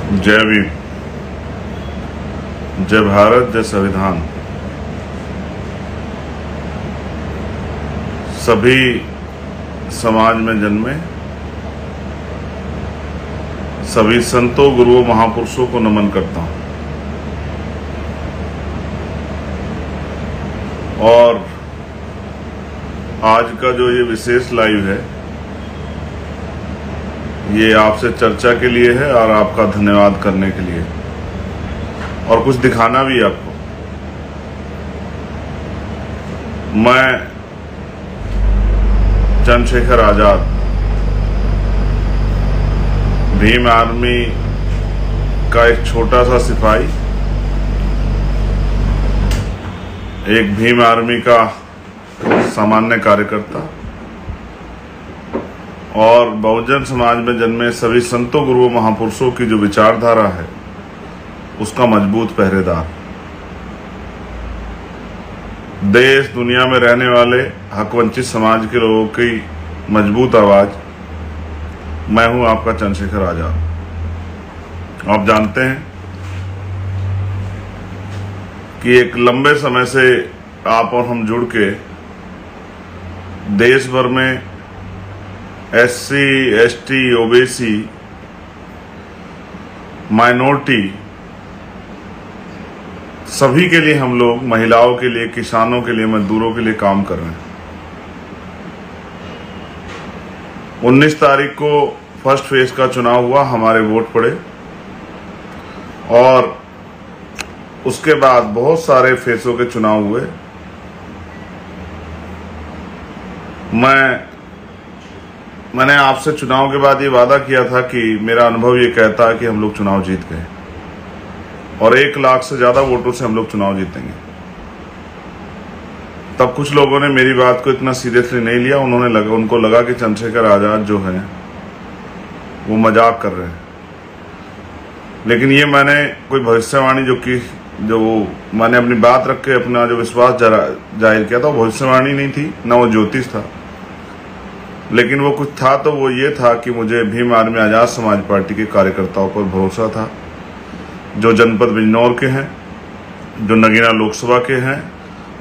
जय भीम, जय भारत, जय संविधान। सभी समाज में जन्मे सभी संतों, गुरुओं, महापुरुषों को नमन करता हूं। और आज का जो ये विशेष लाइव है, ये आपसे चर्चा के लिए है और आपका धन्यवाद करने के लिए, और कुछ दिखाना भी आपको। मैं चंद्रशेखर आजाद, भीम आर्मी का एक छोटा सा सिपाही, एक भीम आर्मी का सामान्य कार्यकर्ता और बहुजन समाज में जन्मे सभी संतों, गुरुओं, महापुरुषों की जो विचारधारा है, उसका मजबूत पहरेदार। देश दुनिया में रहने वाले हकवंचित समाज के लोगों की मजबूत आवाज। मैं हूं आपका चंद्रशेखर आजाद। आप जानते हैं कि एक लंबे समय से आप और हम जुड़ के देश भर में SC, ST, OBC, माइनॉरिटी सभी के लिए हम लोग, महिलाओं के लिए, किसानों के लिए, मजदूरों के लिए काम कर रहे हैं। 19 तारीख को फर्स्ट फेज का चुनाव हुआ, हमारे वोट पड़े और उसके बाद बहुत सारे फेसों के चुनाव हुए। मैंने आपसे चुनाव के बाद ये वादा किया था कि मेरा अनुभव ये कहता है कि हम लोग चुनाव जीत गए और 1 लाख से ज्यादा वोटों से हम लोग चुनाव जीतेंगे। तब कुछ लोगों ने मेरी बात को इतना सीरियसली नहीं लिया। उनको लगा कि चंद्रशेखर आजाद जो है वो मजाक कर रहे हैं। लेकिन ये मैंने कोई भविष्यवाणी जो मैंने अपनी बात रख के अपना जो विश्वास जाहिर किया था, वो भविष्यवाणी नहीं थी, ना वो ज्योतिष था, लेकिन वो कुछ था। तो वो ये था कि मुझे भीम आर्मी आजाद समाज पार्टी के कार्यकर्ताओं पर भरोसा था, जो जनपद बिजनौर के हैं, जो नगीना लोकसभा के हैं,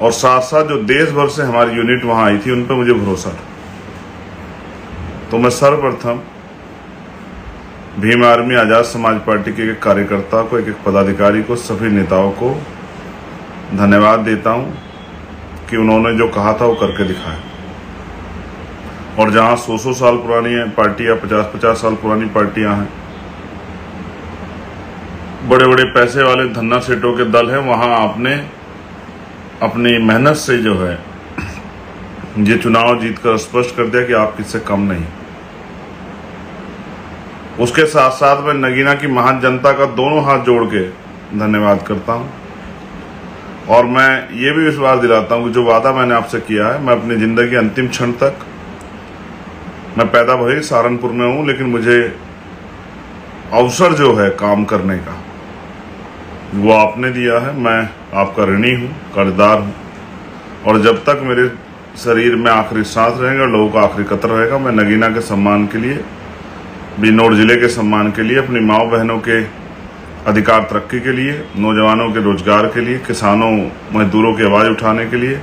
और साथ साथ जो देश भर से हमारी यूनिट वहां आई थी, उन पर मुझे भरोसा था। तो मैं सर्वप्रथम भीम आर्मी आजाद समाज पार्टी के एक कार्यकर्ता को, एक पदाधिकारी को, सभी नेताओं को धन्यवाद देता हूं कि उन्होंने जो कहा था वो करके दिखाया। और जहां 100 साल पुरानी पार्टियां, 50 साल पुरानी पार्टियां हैं, बड़े बड़े पैसे वाले धन्ना सेठों के दल हैं, वहां आपने अपनी मेहनत से जो है ये चुनाव जीतकर स्पष्ट कर दिया कि आप किससे कम नहीं। उसके साथ साथ मैं नगीना की महान जनता का दोनों हाथ जोड़ के धन्यवाद करता हूं। और मैं ये भी विश्वास दिलाता हूं कि जो वादा मैंने आपसे किया है, मैं अपनी जिंदगी अंतिम क्षण तक, मैं पैदा भले सहारनपुर में हूं, लेकिन मुझे अवसर जो है काम करने का, वो आपने दिया है। मैं आपका ऋणी हूं, कर्जदार हूं, और जब तक मेरे शरीर में आखिरी सांस रहेगा, लोगों का आखिरी कतर रहेगा, मैं नगीना के सम्मान के लिए, बिजनौर जिले के सम्मान के लिए, अपनी माओ बहनों के अधिकार तरक्की के लिए, नौजवानों के रोजगार के लिए, किसानों, मजदूरों की आवाज उठाने के लिए,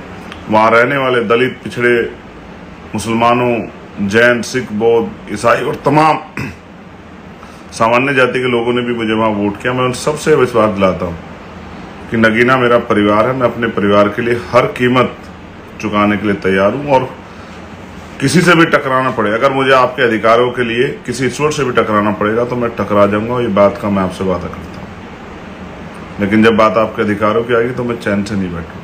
वहां रहने वाले दलित, पिछड़े, मुसलमानों, जैन, सिख, बौद्ध, ईसाई और तमाम सामान्य जाति के लोगों ने भी मुझे वहां वोट किया। मैं उन सबसे विश्वास दिलाता हूं कि नगीना मेरा परिवार है। मैं अपने परिवार के लिए हर कीमत चुकाने के लिए तैयार हूं, और किसी से भी टकराना पड़े, अगर मुझे आपके अधिकारों के लिए किसी ईश्वर से भी टकराना पड़ेगा तो मैं टकरा जाऊंगा। ये बात का मैं आपसे वादा करता हूं। लेकिन जब बात आपके अधिकारों की आएगी तो मैं चैन से नहीं बैठूंगा।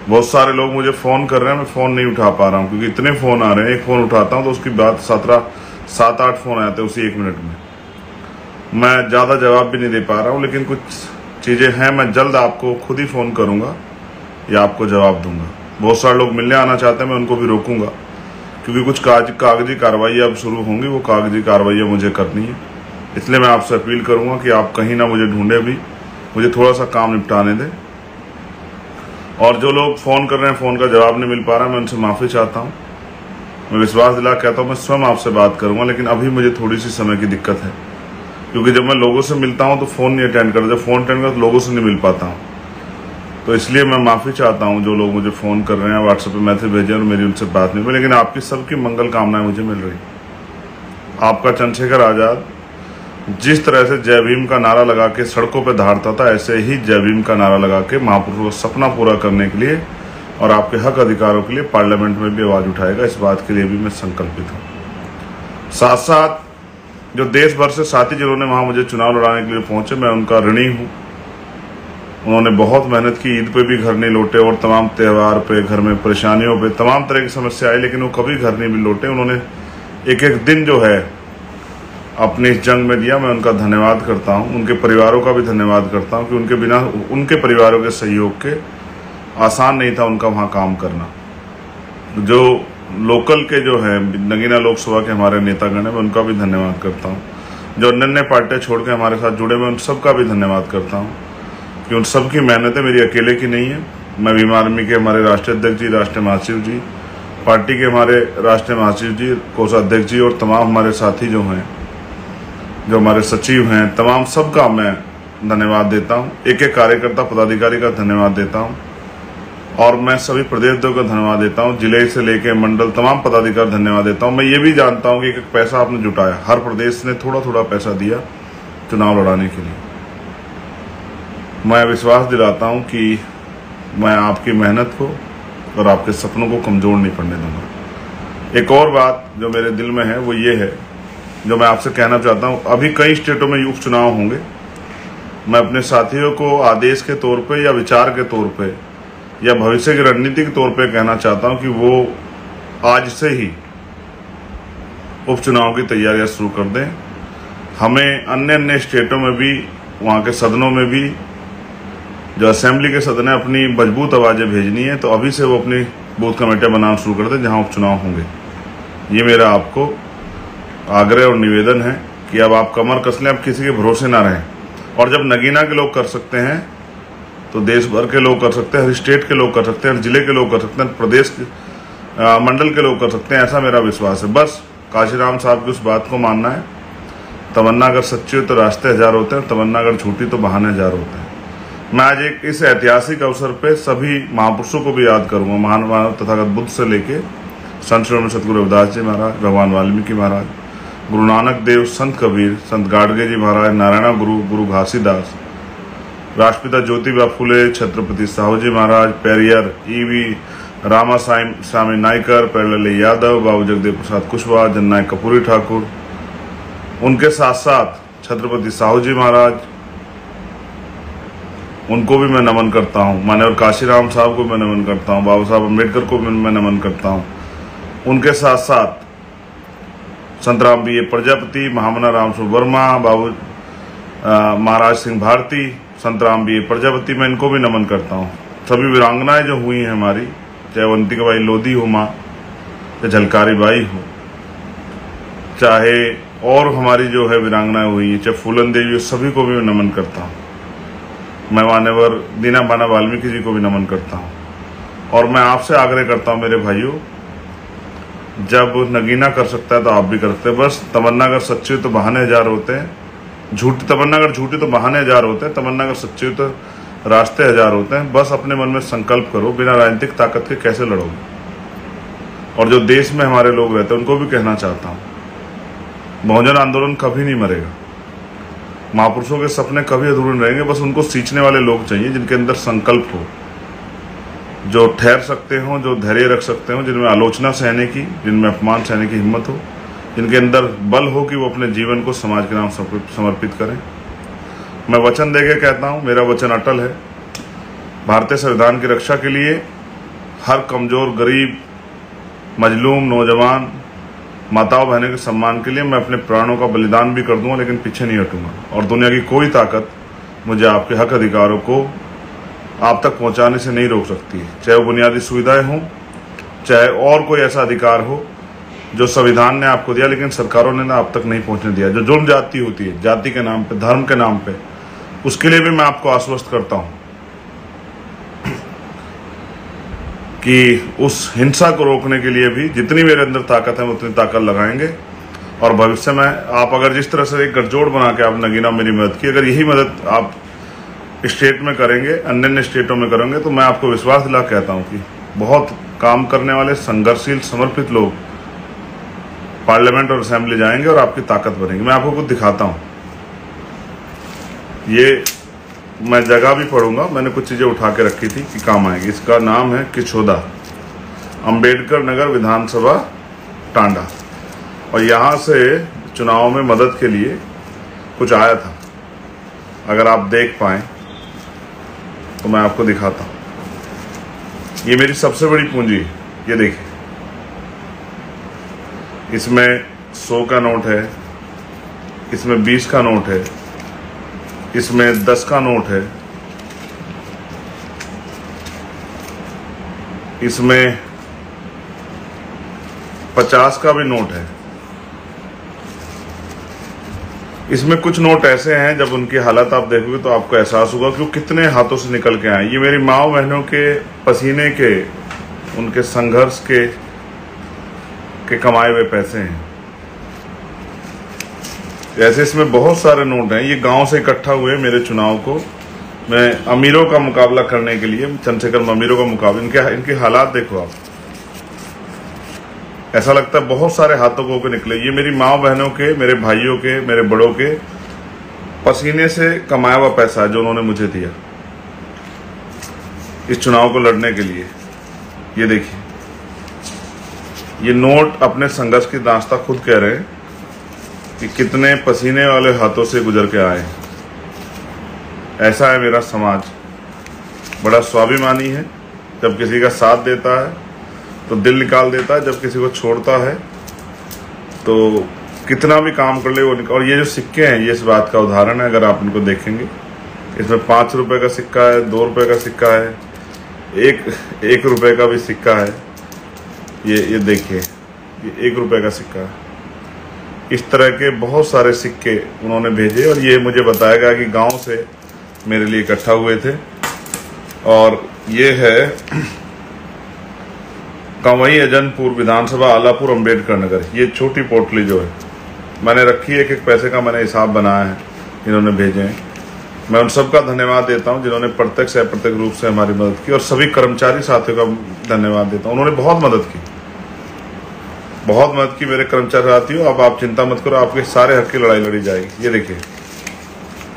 बहुत सारे लोग मुझे फोन कर रहे हैं, मैं फोन नहीं उठा पा रहा हूं, क्योंकि इतने फोन आ रहे हैं। एक फोन उठाता हूं तो उसकी बात 7-8 फोन आते हैं उसी 1 मिनट में। मैं ज्यादा जवाब भी नहीं दे पा रहा हूं, लेकिन कुछ चीजें हैं, मैं जल्द आपको खुद ही फोन करूंगा या आपको जवाब दूंगा। बहुत सारे लोग मिलने आना चाहते हैं, मैं उनको भी रोकूंगा, क्योंकि कुछ कागजी कार्रवाई अब शुरू होंगी, वो कागजी कार्रवाई मुझे करनी है। इसलिए मैं आपसे अपील करूंगा कि आप कहीं ना मुझे ढूंढे भी, मुझे थोड़ा सा काम निपटाने दें। और जो लोग फोन कर रहे हैं, फोन का जवाब नहीं मिल पा रहा, मैं उनसे माफी चाहता हूं। मैं विश्वास दिला कहता हूं मैं स्वयं आपसे बात करूंगा, लेकिन अभी मुझे थोड़ी सी समय की दिक्कत है। क्योंकि जब मैं लोगों से मिलता हूं तो फ़ोन नहीं अटेंड करता, जब फ़ोन अटेंड करता तो लोगों से नहीं मिल पाता हूं। तो इसलिए मैं माफ़ी चाहता हूं जो लोग मुझे फ़ोन कर रहे हैं, व्हाट्सएप पे मैसेज भेजे और मेरी उनसे बात नहीं हुई, लेकिन आपकी सबकी मंगल कामनाएं मुझे मिल रही। आपका चंद्रशेखर आज़ाद जिस तरह से जय भीम का नारा लगा के सड़कों पर दहाड़ता था, ऐसे ही जय भीम का नारा लगा के महापुरुषों का सपना पूरा करने के लिए और आपके हक अधिकारों के लिए पार्लियामेंट में भी आवाज़ उठाएगा। इस बात के लिए भी मैं संकल्पित हूँ। साथ साथ जो देश भर से साथी जिन्होंने वहां मुझे चुनाव लड़ाने के लिए पहुंचे, मैं उनका ऋणी हूं। उन्होंने बहुत मेहनत की, ईद पे भी घर नहीं लौटे और तमाम त्यौहार पे, घर में परेशानियों पे, तमाम तरह की समस्या आई, लेकिन वो कभी घर नहीं भी लौटे। उन्होंने एक एक दिन जो है अपनी इस जंग में दिया। मैं उनका धन्यवाद करता हूं, उनके परिवारों का भी धन्यवाद करता हूं कि उनके बिना, उनके परिवारों के सहयोग के आसान नहीं था उनका वहां काम करना। जो लोकल के जो है नगीना लोकसभा के हमारे नेतागण हैं, मैं उनका भी धन्यवाद करता हूं। जो अन्य पार्टियां छोड़ के हमारे साथ जुड़े, मैं उन सबका भी धन्यवाद करता हूं कि उन सबकी मेहनतें मेरी अकेले की नहीं है। मैं भीम आर्मी के हमारे राष्ट्रीय अध्यक्ष जी, राष्ट्रीय महासचिव जी, पार्टी के हमारे राष्ट्रीय महासचिव जी, कोषाध्यक्ष जी और तमाम हमारे साथी जो हैं, जो हमारे सचिव हैं, तमाम सबका मैं धन्यवाद देता हूँ। एक एक कार्यकर्ता पदाधिकारी का धन्यवाद देता हूँ और मैं सभी प्रदेश का धन्यवाद देता हूं, जिले से लेकर मंडल तमाम पदाधिकारी धन्यवाद देता हूं। मैं ये भी जानता हूं कि एक पैसा आपने जुटाया, हर प्रदेश ने थोड़ा थोड़ा पैसा दिया चुनाव लड़ाने के लिए। मैं विश्वास दिलाता हूं कि मैं आपकी मेहनत को और आपके सपनों को कमजोर नहीं पड़ने दूंगा। एक और बात जो मेरे दिल में है वो ये है, जो मैं आपसे कहना चाहता हूं, अभी कई स्टेटों में उपचुनाव होंगे। मैं अपने साथियों को आदेश के तौर पर या विचार के तौर पर या भविष्य की रणनीति के तौर पे कहना चाहता हूं कि वो आज से ही उपचुनाव की तैयारियां शुरू कर दें। हमें अन्य स्टेटों में भी, वहां के सदनों में भी, जो असेंबली के सदन है, अपनी मजबूत आवाजें भेजनी है, तो अभी से वो अपनी बूथ कमेटियां बनाना शुरू कर दें जहां उपचुनाव होंगे। ये मेरा आपको आग्रह और निवेदन है कि अब आप कमर कस लें, अब किसी के भरोसे ना रहें। और जब नगीना के लोग कर सकते हैं तो देश भर के लोग कर सकते हैं, हर स्टेट के लोग कर सकते हैं, हर जिले के लोग कर सकते हैं, प्रदेश के मंडल के लोग कर सकते हैं, ऐसा मेरा विश्वास है। बस काशीराम साहब की उस बात को मानना है, तमन्ना अगर सच्ची हो तो रास्ते हजार होते हैं, तमन्ना अगर झूठी तो बहाने हजार होते हैं। मैं आज एक इस ऐतिहासिक अवसर पे सभी महापुरुषों को भी याद करूंगा, महान मानव तथागत बुद्ध से लेके संत श्री सतगुरु रविदास जी महाराज, भगवान वाल्मीकि महाराज, गुरु नानक देव, संत कबीर, संत गाडगे जी महाराज, नारायण गुरु, गुरु घासीदास, राष्ट्रपिता ज्योतिबा फुले, छत्रपति साहू जी महाराज, पेरियर ईवी रामा स्वामी नायकर, पेरले यादव, बाबू जगदेव प्रसाद कुशवाहा, जननायक कपूरी ठाकुर, उनके साथ साथ छत्रपति साहू जी महाराज, उनको भी मैं नमन करता हूँ। माननीय काशीराम साहब को मैं नमन करता हूँ, बाबा साहब अम्बेडकर को मैं नमन करता हूँ। उनके साथ साथ संत राम बी प्रजापति, महामना राम वर्मा, बाबू महाराज सिंह भारती, संत राम बी प्रजापति, मैं इनको भी नमन करता हूँ। सभी वीरांगनाएं जो हुई हैं हमारी, चाहे वंतिका बाई लोधी हो माँ, चाहे झलकारी बाई हो, चाहे और हमारी जो है वीरांगनाएं हुई, चाहे फूलन देवी हो, सभी को भी मैं नमन करता हूँ। मैं मान्यवर दीना बाना वाल्मीकि जी को भी नमन करता हूँ। और मैं आपसे आग्रह करता हूँ मेरे भाइयों, जब नगीना कर सकता है तो आप भी कर सकते हैं। बस तमन्ना अगर सच्ची हो तो बहाने हजार होते हैं, झूठी तमन्ना अगर झूठी तो बहाने हजार होते हैं, तमन्ना अगर सच्ची हो तो रास्ते हजार होते हैं। बस अपने मन में संकल्प करो, बिना राजनीतिक ताकत के कैसे लड़ोगे। और जो देश में हमारे लोग रहते हैं उनको भी कहना चाहता हूँ, बहुजन आंदोलन कभी नहीं मरेगा, महापुरुषों के सपने कभी अधूरे रहेंगे। बस उनको सींचने वाले लोग चाहिए जिनके अंदर संकल्प हो, जो ठहर सकते हो, जो धैर्य रख सकते हो, जिनमें आलोचना सहने की, जिनमें अपमान सहने की हिम्मत हो, जिनके अंदर बल हो कि वो अपने जीवन को समाज के नाम समर्पित करें। मैं वचन देके कहता हूं, मेरा वचन अटल है। भारतीय संविधान की रक्षा के लिए हर कमजोर, गरीब, मजलूम, नौजवान, माताओं बहनों के सम्मान के लिए मैं अपने प्राणों का बलिदान भी कर दूंगा, लेकिन पीछे नहीं हटूंगा। और दुनिया की कोई ताकत मुझे आपके हक अधिकारों को आप तक पहुंचाने से नहीं रोक सकती, चाहे वो बुनियादी सुविधाएं हों, चाहे और कोई ऐसा अधिकार हो जो संविधान ने आपको दिया लेकिन सरकारों ने ना आप तक नहीं पहुंचने दिया। जो जुर्म जाति होती है, जाति के नाम पे, धर्म के नाम पे, उसके लिए भी मैं आपको आश्वस्त करता हूं कि उस हिंसा को रोकने के लिए भी जितनी मेरे अंदर ताकत है उतनी ताकत लगाएंगे। और भविष्य में आप अगर जिस तरह से एक गठजोड़ बना के आप नगीना मेरी मदद की, अगर यही मदद आप स्टेट में करेंगे, अन्य स्टेटों में करेंगे, तो मैं आपको विश्वास दिला कहता हूं कि बहुत काम करने वाले, संघर्षशील, समर्पित लोग पार्लियामेंट और असेंबली जाएंगे और आपकी ताकत बनेगी। मैं आपको कुछ दिखाता हूं। ये मैं जगह भी पढ़ूंगा, मैंने कुछ चीजें उठा के रखी थी कि काम आएगी। इसका नाम है किचोदा, अंबेडकर नगर विधानसभा, टांडा। और यहाँ से चुनाव में मदद के लिए कुछ आया था। अगर आप देख पाएं तो मैं आपको दिखाता हूं। ये मेरी सबसे बड़ी पूंजी है। ये देखिए, इसमें 100 का नोट है, इसमें 20 का नोट है, इसमें 10 का नोट है, इसमें 50 का भी नोट है। इसमें कुछ नोट ऐसे हैं, जब उनकी हालत आप देखोगे तो आपको एहसास होगा कि वो कितने हाथों से निकल के आए। ये मेरी माँ बहनों के पसीने के, उनके संघर्ष के कमाए हुए पैसे हैं। ऐसे इसमें बहुत सारे नोट हैं। ये गांव से इकट्ठा हुए मेरे चुनाव को मैं अमीरों का मुकाबला करने के लिए, चंद्रशेखर अमीरों का मुकाबला, इनके हालात देखो आप। ऐसा लगता है बहुत सारे हाथों को होकर निकले। ये मेरी माँ बहनों के, मेरे भाइयों के, मेरे बड़ों के पसीने से कमाया हुआ पैसा है जो उन्होंने मुझे दिया इस चुनाव को लड़ने के लिए। ये देखिए, ये नोट अपने संघर्ष की दास्तां खुद कह रहे हैं कि कितने पसीने वाले हाथों से गुजर के आए। ऐसा है मेरा समाज, बड़ा स्वाभिमानी है। जब किसी का साथ देता है तो दिल निकाल देता है, जब किसी को छोड़ता है तो कितना भी काम कर ले वो और ये जो सिक्के हैं, ये इस बात का उदाहरण है। अगर आप इनको देखेंगे, इसमें 5 रुपए का सिक्का है, 2 रुपए का सिक्का है, एक रुपए का भी सिक्का है। ये देखिए, ये 1 रुपए का सिक्का है। इस तरह के बहुत सारे सिक्के उन्होंने भेजे और ये मुझे बताया गया कि गांव से मेरे लिए इकट्ठा हुए थे। और ये है कंवई अजनपुर विधानसभा, आलापुर, अंबेडकर नगर। ये छोटी पोटली जो है मैंने रखी है, एक पैसे का मैंने हिसाब बनाया है, इन्होंने भेजे हैं। मैं उन सबका धन्यवाद देता हूं जिन्होंने प्रत्यक्ष या अप्रत्यक्ष रूप से हमारी मदद की, और सभी कर्मचारी साथियों का धन्यवाद देता हूं। उन्होंने बहुत मदद की, बहुत मदद की मेरे कर्मचारी साथियों। अब आप चिंता मत करो, आपके सारे हक की लड़ाई लड़ी जाएगी। ये देखिए,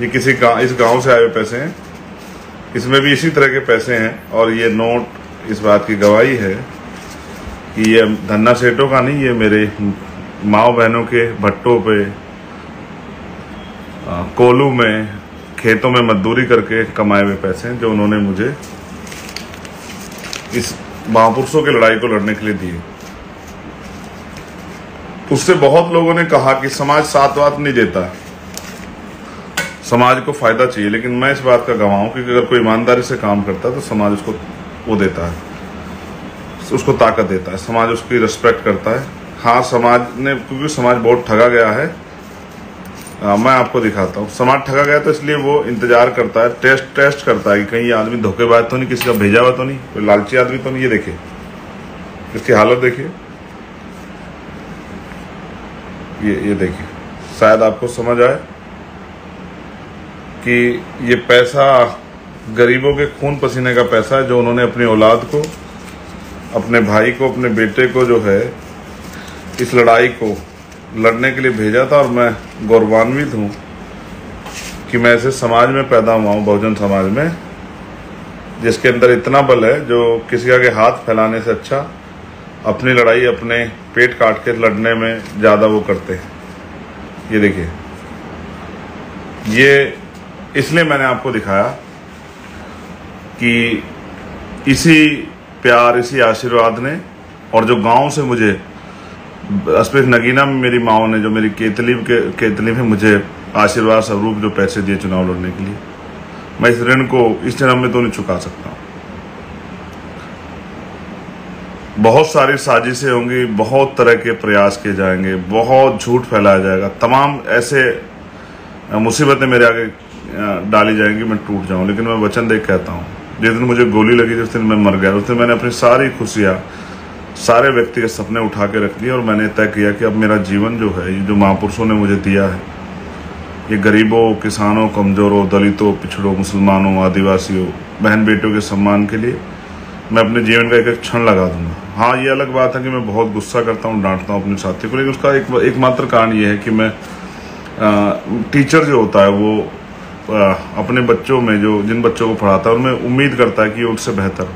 ये किसी इस गांव से आए हुए पैसे हैं, इसमें भी इसी तरह के पैसे हैं। और ये नोट इस बात की गवाही है कि ये धन्ना सेठों का नहीं, ये मेरे माँ बहनों के भट्टों पे, कोलू में, खेतों में मजदूरी करके कमाए हुए पैसे हैं जो उन्होंने मुझे इस महापुरुषों की लड़ाई को लड़ने के लिए दिए। उससे बहुत लोगों ने कहा कि समाज साथ वात नहीं देता, समाज को फायदा चाहिए, लेकिन मैं इस बात का गवाह हूं कि अगर कोई ईमानदारी से काम करता है तो समाज उसको वो देता है, उसको ताकत देता है, समाज उसकी रिस्पेक्ट करता है। हाँ, समाज ने, क्योंकि समाज बहुत ठगा गया है। मैं आपको दिखाता हूँ। समाज ठगा गया तो इसलिए वो इंतजार करता है, टेस्ट करता है कि कहीं ये आदमी धोखेबाज तो नहीं, किसी का भेजा हुआ तो नहीं, कोई लालची आदमी तो नहीं। ये देखिए, इसकी हालत देखिए, ये देखिए। शायद आपको समझ आए कि ये पैसा गरीबों के खून पसीने का पैसा है जो उन्होंने अपनी औलाद को, अपने भाई को, अपने बेटे को जो है इस लड़ाई को लड़ने के लिए भेजा था। और मैं गौरवान्वित हूँ कि मैं ऐसे समाज में पैदा हुआ हूँ, बहुजन समाज में, जिसके अंदर इतना बल है जो किसी के हाथ फैलाने से अच्छा अपनी लड़ाई अपने पेट काट के लड़ने में ज़्यादा वो करते हैं। ये देखिए, ये इसलिए मैंने आपको दिखाया कि इसी प्यार, इसी आशीर्वाद ने, और जो गांव से मुझे स्पेशल नगीना में मेरी माओ ने, जो मेरी केतली में मुझे आशीर्वाद स्वरूप जो पैसे दिए चुनाव लड़ने के लिए, मैं इस ऋण को इस जन्म में तो नहीं चुका सकता। बहुत सारी साजिशें होंगी, बहुत तरह के प्रयास किए जाएंगे, बहुत झूठ फैलाया जाएगा, तमाम ऐसे मुसीबतें मेरे आगे डाली जाएंगी, मैं टूट जाऊं। लेकिन मैं वचन दे कहता हूं, जिस दिन मुझे गोली लगी, जिस दिन मैं मर गया, उस दिन मैंने अपनी सारी खुशियां, सारे व्यक्ति के सपने उठा के रख दिए और मैंने तय किया कि अब मेरा जीवन जो है, ये जो महापुरुषों ने मुझे दिया है, ये गरीबों, किसानों, कमजोरों, दलितों, पिछड़ों, मुसलमानों, आदिवासियों, बहन बेटियों के सम्मान के लिए मैं अपने जीवन का एक एक क्षण लगा दूंगा। हाँ, ये अलग बात है कि मैं बहुत गुस्सा करता हूँ, डांटता हूँ अपने साथियों को, लेकिन उसका एकमात्र कारण ये है कि मैं टीचर जो होता है वो अपने बच्चों में जो जिन बच्चों को पढ़ाता है उनमें उम्मीद करता है कि उनसे बेहतर,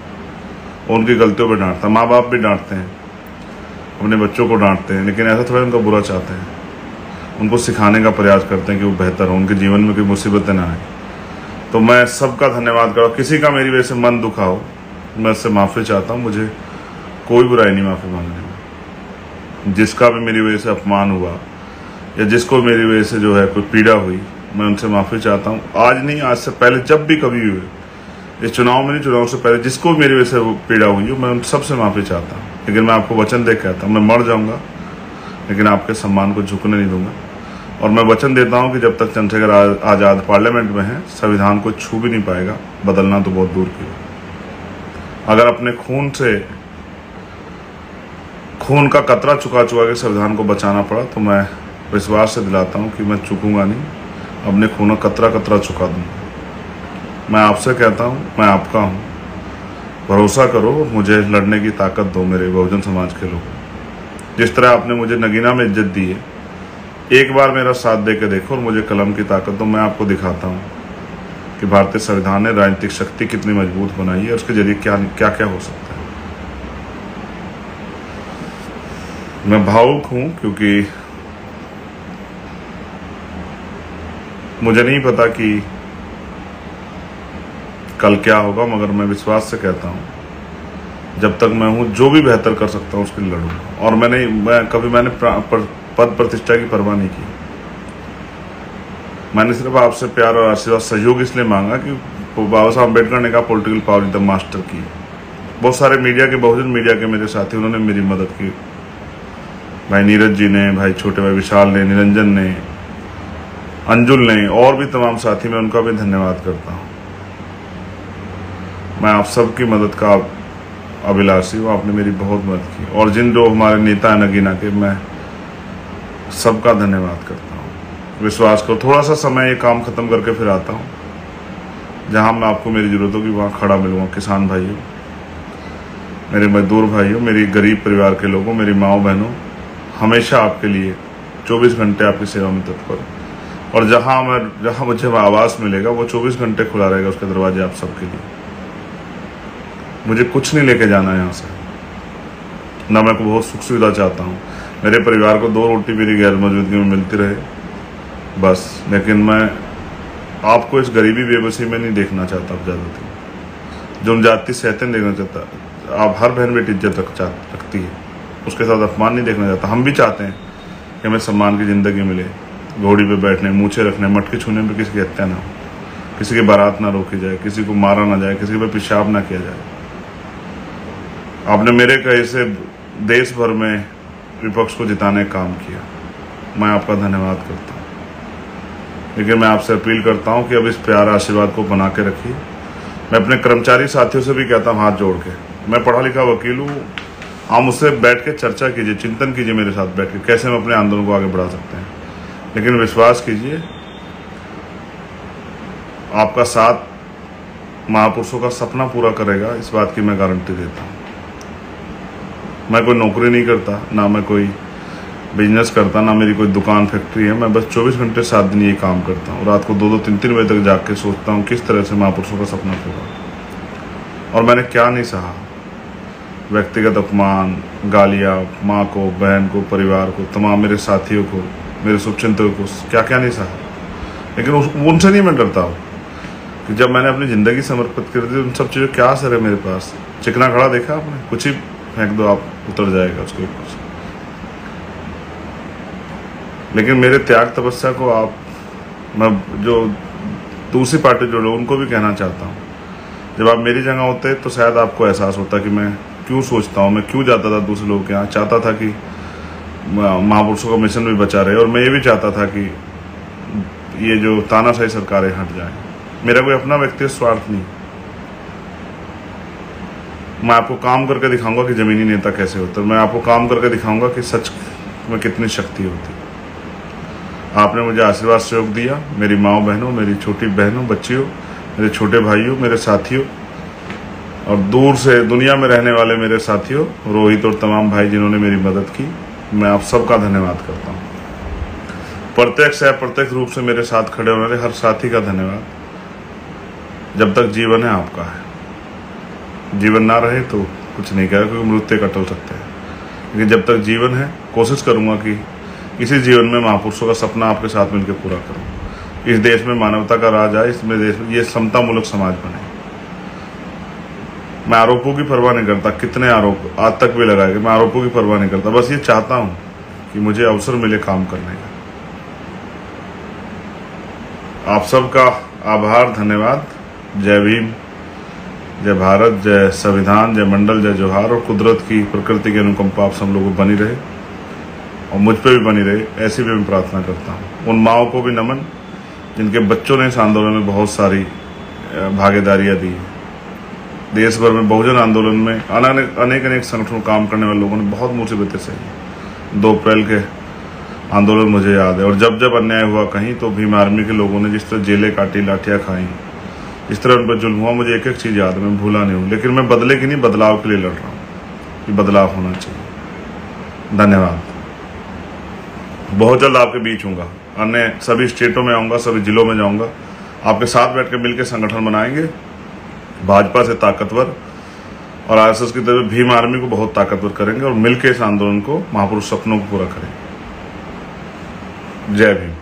उनकी गलतियों पर डांटता है। माँ बाप भी डांटते हैं, अपने बच्चों को डांटते हैं, लेकिन ऐसा थोड़ा उनका बुरा चाहते हैं, उनको सिखाने का प्रयास करते हैं कि वो बेहतर हो, उनके जीवन में कोई मुसीबतें ना आए। तो मैं सबका धन्यवाद करूँ। किसी का मेरी वजह से मन दुखा हो, मैं उससे माफ़ी चाहता हूँ। मुझे कोई बुराई नहीं माफ़ी मांगने में। जिसका भी मेरी वजह से अपमान हुआ या जिसको मेरी वजह से जो है कोई पीड़ा हुई, मैं उनसे माफ़ी चाहता हूँ। आज नहीं, आज से पहले जब भी कभी हुए, इस चुनाव में नहीं, चुनाव से पहले जिसको मेरी वजह से वो पीड़ा हुई हो, मैं उन सबसे माफ़ी चाहता हूँ। लेकिन मैं आपको वचन दे कहता हूँ, मैं मर जाऊँगा लेकिन आपके सम्मान को झुकने नहीं दूंगा। और मैं वचन देता हूं कि जब तक चंद्रशेखर आज़ाद पार्लियामेंट में है, संविधान को छू भी नहीं पाएगा, बदलना तो बहुत दूर की बात। अगर अपने खून का कतरा चुका के संविधान को बचाना पड़ा, तो मैं विश्वास से दिलाता हूं कि मैं चूकूंगा नहीं, अपने खून का कतरा चुका दूंगा। मैं आपसे कहता हूं, मैं आपका हूं, भरोसा करो, मुझे लड़ने की ताकत दो मेरे बहुजन समाज के लोग। जिस तरह आपने मुझे नगीना में इज्जत दी है, एक बार मेरा साथ दे के देखो और मुझे कलम की ताकत दो। मैं आपको दिखाता हूँ कि भारतीय संविधान ने राजनीतिक शक्ति कितनी मजबूत बनाई है, उसके जरिए क्या क्या हो सकता है। मैं भावुक हूँ क्योंकि मुझे नहीं पता कि कल क्या होगा, मगर मैं विश्वास से कहता हूँ, जब तक मैं हूँ जो भी बेहतर कर सकता हूँ उसके लिए लड़ूंगा। और मैंने पद प्रतिष्ठा की परवाह नहीं की। मैंने सिर्फ आपसे प्यार और आशीर्वाद, सहयोग इसलिए मांगा कि बाबा साहब अम्बेडकर ने कहा political power is the master की। बहुत सारे मीडिया के, बहुजन मीडिया के मेरे साथी, उन्होंने मेरी मदद की। भाई नीरज जी ने, भाई छोटे भाई विशाल ने, निरंजन ने, अंजुल ने, और भी तमाम साथी, मैं उनका भी धन्यवाद करता हूँ। मैं आप सबकी मदद का अभिलाषी हूँ, आपने मेरी बहुत मदद की। और जिन जो हमारे नेता हैं नगीना के, मैं सबका धन्यवाद करता हूँ। विश्वास करो, थोड़ा सा समय ये काम खत्म करके फिर आता हूँ, जहाँ मैं आपको मेरी जरूरत होगी वहाँ खड़ा मिलूंगा। किसान भाइयों, मेरे मजदूर भाइयों, मेरी गरीब परिवार के लोगों, मेरी माओ बहनों, हमेशा आपके लिए 24 घंटे आपकी सेवा में तत्पर। और जहाँ मुझे आवास मिलेगा वो 24 घंटे खुला रहेगा, उसके दरवाजे आप सबके लिए। मुझे कुछ नहीं लेके जाना है यहाँ से, ना मैं को बहुत सुख सुविधा चाहता हूँ। मेरे परिवार को 2 रोटी मेरी गैर मौजूदगी में मिलती रहे बस। लेकिन मैं आपको इस गरीबी बेबसी में नहीं देखना चाहता। अब ज़्यादा जो जाति सहते देखना चाहता। आप हर बहन बेटी इज्जत रखती है, उसके साथ अपमान नहीं देखना चाहता। हम भी चाहते हैं कि हमें सम्मान की ज़िंदगी मिले, घोड़ी पे बैठने, मूछे रखने, मटके छूने में किसी की हत्या ना हो, किसी की बारात ना रोकी जाए, किसी को मारा ना जाए, किसी पर पेशाब ना किया जाए। आपने मेरे कहे से देश भर में विपक्ष को जिताने का काम किया, मैं आपका धन्यवाद करता हूँ। लेकिन मैं आपसे अपील करता हूँ कि अब इस प्यार आशीर्वाद को बना के रखिए। मैं अपने कर्मचारी साथियों से भी कहता हूँ हाथ जोड़ के, मैं पढ़ा लिखा वकील हूँ, आप मुझसे बैठ के चर्चा कीजिए, चिंतन कीजिए मेरे साथ बैठ के, कैसे हम अपने आंदोलन को आगे बढ़ा सकते हैं। लेकिन विश्वास कीजिए, आपका साथ महापुरुषों का सपना पूरा करेगा, इस बात की मैं गारंटी देता हूँ। मैं कोई नौकरी नहीं करता, ना मैं कोई बिजनेस करता, ना मेरी कोई दुकान फैक्ट्री है। मैं बस 24 घंटे 7 दिन ये काम करता हूँ। रात को 2-2, 3-3 बजे तक जाग के सोचता हूँ किस तरह से महापुरुषों का सपना पूरा। और मैंने क्या नहीं सहा, व्यक्तिगत अपमान, गालियाँ, माँ को, बहन को, परिवार को, तमाम मेरे साथियों को, मेरे शुभचिंतकों को, क्या क्या नहीं सहा। लेकिन उनसे नहीं मैं डरता हूँ कि जब मैंने अपनी ज़िंदगी समर्पित कर दी, उन सब चीज़ों क्या असर है मेरे पास। चिकना खड़ा देखा आपने, कुछ ही फेंक दो, आप उतर जाएगा उसके ऊपर। लेकिन मेरे त्याग तपस्या को मैं जो दूसरी पार्टी जो लोग, उनको भी कहना चाहता हूँ, जब आप मेरी जगह होते तो शायद आपको एहसास होता कि मैं क्यों सोचता हूँ, मैं क्यों जाता था दूसरे लोगों के यहाँ। चाहता था कि महापुरुषों का मिशन भी बचा रहे, और मैं ये भी चाहता था कि ये जो तानाशाही सरकारें हट जाएं। मेरा कोई अपना व्यक्तिगत स्वार्थ नहीं, मैं आपको काम करके दिखाऊंगा कि जमीनी नेता कैसे होता है। मैं आपको काम करके दिखाऊंगा कि सच में कितनी शक्ति होती है। आपने मुझे आशीर्वाद सहयोग दिया, मेरी माँ बहनों, मेरी छोटी बहनों, बच्चियों, मेरे छोटे भाइयों, मेरे साथियों, और दूर से दुनिया में रहने वाले मेरे साथियों, रोहित और तमाम भाई जिन्होंने मेरी मदद की, मैं आप सबका धन्यवाद करता हूँ। प्रत्यक्ष या अप्रत्यक्ष रूप से मेरे साथ खड़े होने वाले हर साथी का धन्यवाद। जब तक जीवन है आपका है, जीवन ना रहे तो कुछ नहीं कहेगा, क्योंकि मृत्यु का टल सकते हैं, लेकिन जब तक जीवन है कोशिश करूंगा कि इसी जीवन में महापुरुषों का सपना आपके साथ मिलकर पूरा करूं। इस देश में मानवता का राज आए, इसमें देश में ये समता मूलक समाज बने। मैं आरोपों की परवाह नहीं करता, कितने आरोप आज तक भी लगाए गए, मैं आरोपों की परवाह नहीं करता। बस ये चाहता हूं कि मुझे अवसर मिले काम करने का। आप सबका आभार, धन्यवाद। जय भीम, जय भारत, जय संविधान, जय मंडल, जय जोहार। और कुदरत की, प्रकृति की अनुकंपा आप सब लोगों को बनी रहे और मुझ पे भी बनी रहे, ऐसी भी मैं प्रार्थना करता हूँ। उन माओं को भी नमन जिनके बच्चों ने इस आंदोलन में बहुत सारी भागीदारियां दी। देश भर में बहुजन आंदोलन में अनेक संगठनों काम करने वाले लोगों ने बहुत मुसीबतें सही। 2 अप्रैल के आंदोलन मुझे याद है, और जब जब अन्याय हुआ कहीं तो भीम आर्मी के लोगों ने जिस तरह जेलें काटी, लाठियां खाई, जिस तरह उन पर जुल्म हुआ, मुझे एक एक चीज याद है, मैं भूला नहीं हूँ। लेकिन मैं बदले की नहीं, बदलाव के लिए लड़ रहा हूँ कि बदलाव होना चाहिए। धन्यवाद। बहुत जल्द आपके बीच हूँगा, अन्य सभी स्टेटों में आऊँगा, सभी जिलों में जाऊँगा, आपके साथ बैठ के मिलकर संगठन बनाएंगे, भाजपा से ताकतवर और आरएसएस की तरह भीम आर्मी को बहुत ताकतवर करेंगे और मिलकर इस आंदोलन को, महापुरुष सपनों को पूरा करेंगे। जय भीम।